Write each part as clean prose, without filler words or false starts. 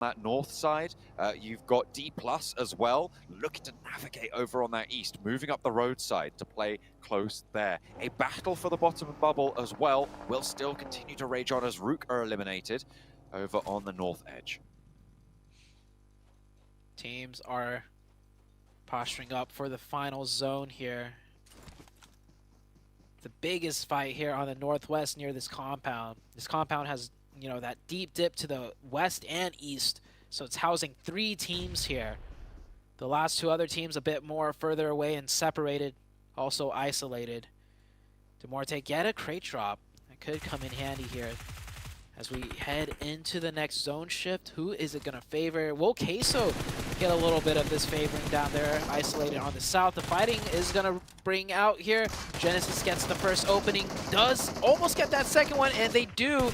that north side. You've got D+ as well, looking to navigate over on that east, moving up the roadside to play close there. A battle for the bottom bubble as well will still continue to rage on as Rook are eliminated over on the north edge. Teams are posturing up for the final zone here. The biggest fight here on the northwest near this compound. This compound has, you know, that deep dip to the west and east, so it's housing 3 teams here. The last 2 other teams a bit more further away and separated, also isolated. Demorte get a crate drop. That could come in handy here. As we head into the next zone shift, who is it going to favor? Will Queso get a little bit of this favoring down there, isolated on the south? The fighting is going to bring out here. Genesis gets the first opening, does almost get that second one, and they do.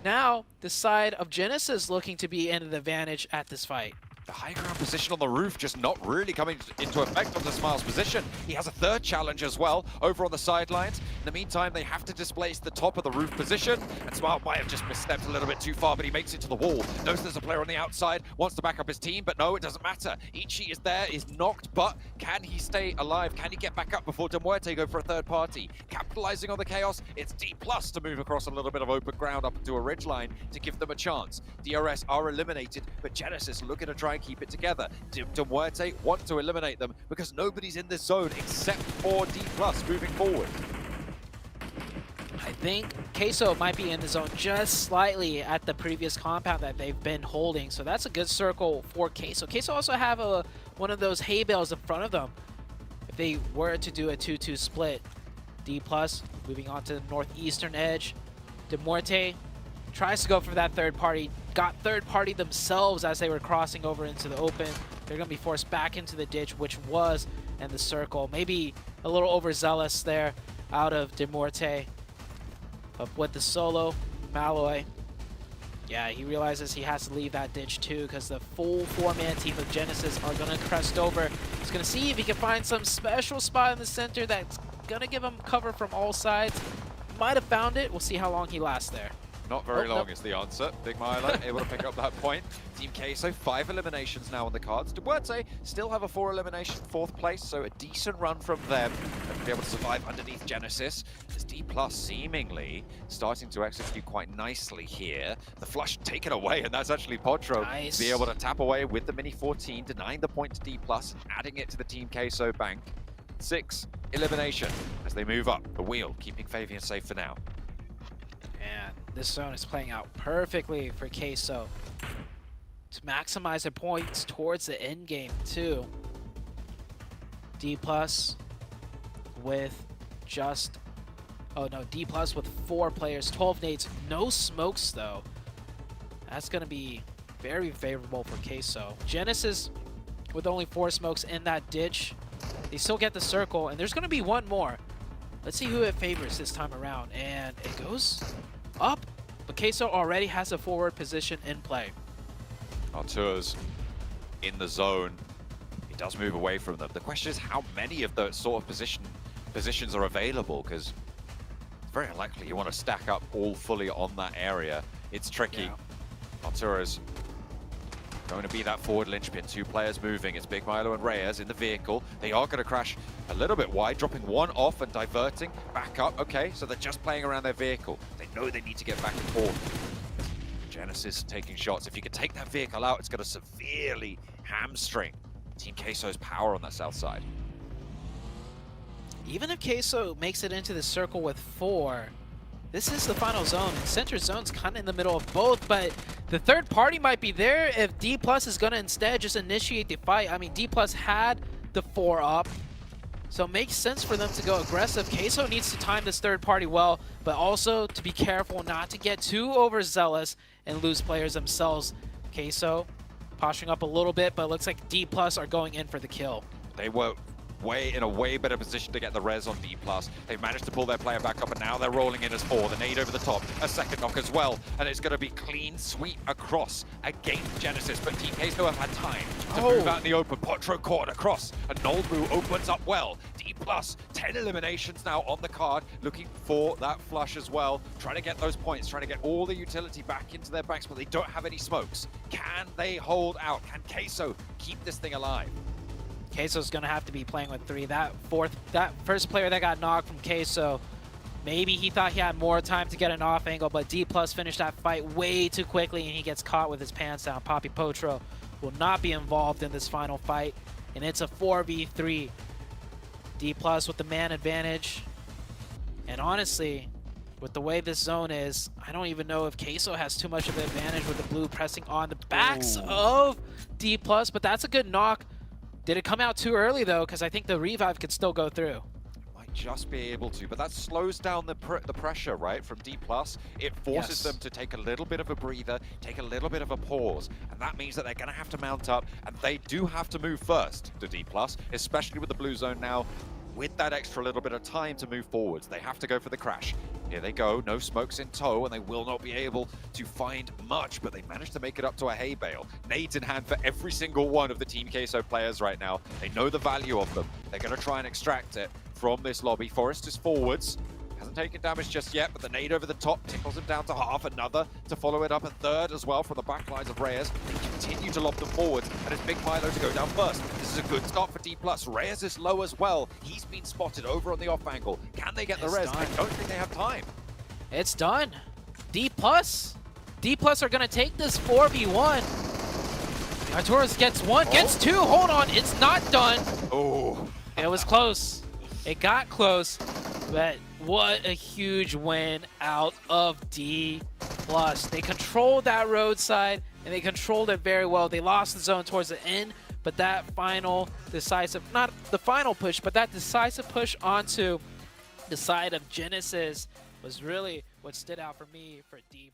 Now, the side of Genesis looking to be in the advantage at this fight. The high ground position on the roof just not really coming into effect on Smile's position. He has a third challenge as well over on the sidelines. In the meantime, they have to displace the top of the roof position, and Smile might have just misstepped a little bit too far, but he makes it to the wall. Knows there's a player on the outside, wants to back up his team, but no, it doesn't matter. Ichi is there, is knocked, but can he stay alive? Can he get back up before Demuerte go for a third party? Capitalizing on the chaos, it's D+ to move across a little bit of open ground up into a ridgeline to give them a chance. DRS are eliminated, but Genesis looking to try and keep it together. Demuerte want to eliminate them because nobody's in this zone except for D+ moving forward. I think Queso might be in the zone just slightly at the previous compound that they've been holding, so that's a good circle for Queso. Queso also have one of those hay bales in front of them. If they were to do a 2-2 split, D+ moving on to the northeastern edge. Demorte tries to go for that third party, got third party themselves as they were crossing over into the open. They're going to be forced back into the ditch, which was in the circle. Maybe a little overzealous there out of Demorte. But with the solo, Malloy, yeah, he realizes he has to leave that ditch too because the full 4-man team of Genesis are going to crest over. He's going to see if he can find some special spot in the center that's going to give him cover from all sides. Might have found it. We'll see how long he lasts there. Not very long is the answer. Big Milo able to pick up that point. Team Queso, 5 eliminations now on the cards. Demuerte still have a 4 elimination, 4th place, so a decent run from them. And to be able to survive underneath Genesis. As D+ seemingly starting to execute quite nicely here. The flush taken away, and that's actually Potro to be able to tap away with the Mini 14, denying the point to D+, and adding it to the Team Queso bank. 6 elimination as they move up the wheel, keeping Fabian safe for now. And this zone is playing out perfectly for Queso to maximize their points towards the end game too. D+ with just, oh no, D+ with 4 players, 12 nades, no smokes though. That's going to be very favorable for Queso. Genesis with only 4 smokes in that ditch. They still get the circle, and there's going to be one more. Let's see who it favors this time around, and it goes up, but Queso already has a forward position in play. Artur's in the zone. He does move away from them. The question is how many of those sort of positions are available, because it's very unlikely you want to stack up all fully on that area. It's tricky. Yeah. Artur is going to be that forward linchpin. 2 players moving. It's Big Milo and Reyes in the vehicle. They are going to crash a little bit wide, dropping one off and diverting back up. Okay, so they're just playing around their vehicle. They know they need to get back and forth. Genesis taking shots. If you can take that vehicle out, it's going to severely hamstring Team Queso's power on that south side. Even if Queso makes it into the circle with 4, this is the final zone, and center zone's kind of in the middle of both, but the third party might be there if D+ is going to instead just initiate the fight. I mean, D+ had the 4 up, so it makes sense for them to go aggressive. Queso needs to time this third party well, but also to be careful not to get too overzealous and lose players themselves. Queso posturing up a little bit, but it looks like D+ are going in for the kill. They were in a way better position to get the res on D+. They've managed to pull their player back up, and now they're rolling in as 4. The nade over the top, a second knock as well, and it's going to be clean sweep across against Genesis, but Team Queso have had time to move out in the open. Potro caught across, and Nolbu opens up well. D+ D plus 10 eliminations now on the card, looking for that flush as well, trying to get those points, trying to get all the utility back into their banks, but they don't have any smokes. Can they hold out? Can Queso keep this thing alive? Queso's gonna have to be playing with 3. That first player that got knocked from Queso, maybe he thought he had more time to get an off angle, but D plus finished that fight way too quickly and he gets caught with his pants down. Papi Potro will not be involved in this final fight, and it's a 4v3. D plus with the man advantage. And honestly, with the way this zone is, I don't even know if Queso has too much of an advantage with the blue pressing on the backs of D plus, but that's a good knock. Did it come out too early though? Because I think the revive could still go through. Might just be able to, but that slows down the pressure, right, from D+. It forces them to take a little bit of a breather, take a little bit of a pause, and that means that they're going to have to mount up, and they do have to move first to D+, especially with the blue zone now. With that extra little bit of time to move forwards, they have to go for the crash. Here they go, no smokes in tow, and they will not be able to find much, but they managed to make it up to a hay bale. Nades in hand for every single one of the Team Queso players right now. They know the value of them. They're going to try and extract it from this lobby. Forrest is forwards. Hasn't taken damage just yet, but the nade over the top tickles him down to half. Another to follow it up, a third as well from the back lines of Reyes. They continue to lob them forwards, and it's Big Milo to go down first. This is a good start for D+. Reyes is low as well. He's been spotted over on the off angle. Can they get the res? I don't think they have time. It's done. D+. D+ are going to take this 4v1. Arturos gets 1, gets 2. Hold on, it's not done. Oh. It was close. It got close, but what a huge win out of D+. They controlled that roadside, and they controlled it very well. They lost the zone towards the end, but that final decisive, not the final push, but that decisive push onto the side of Genesis was really what stood out for me for D+.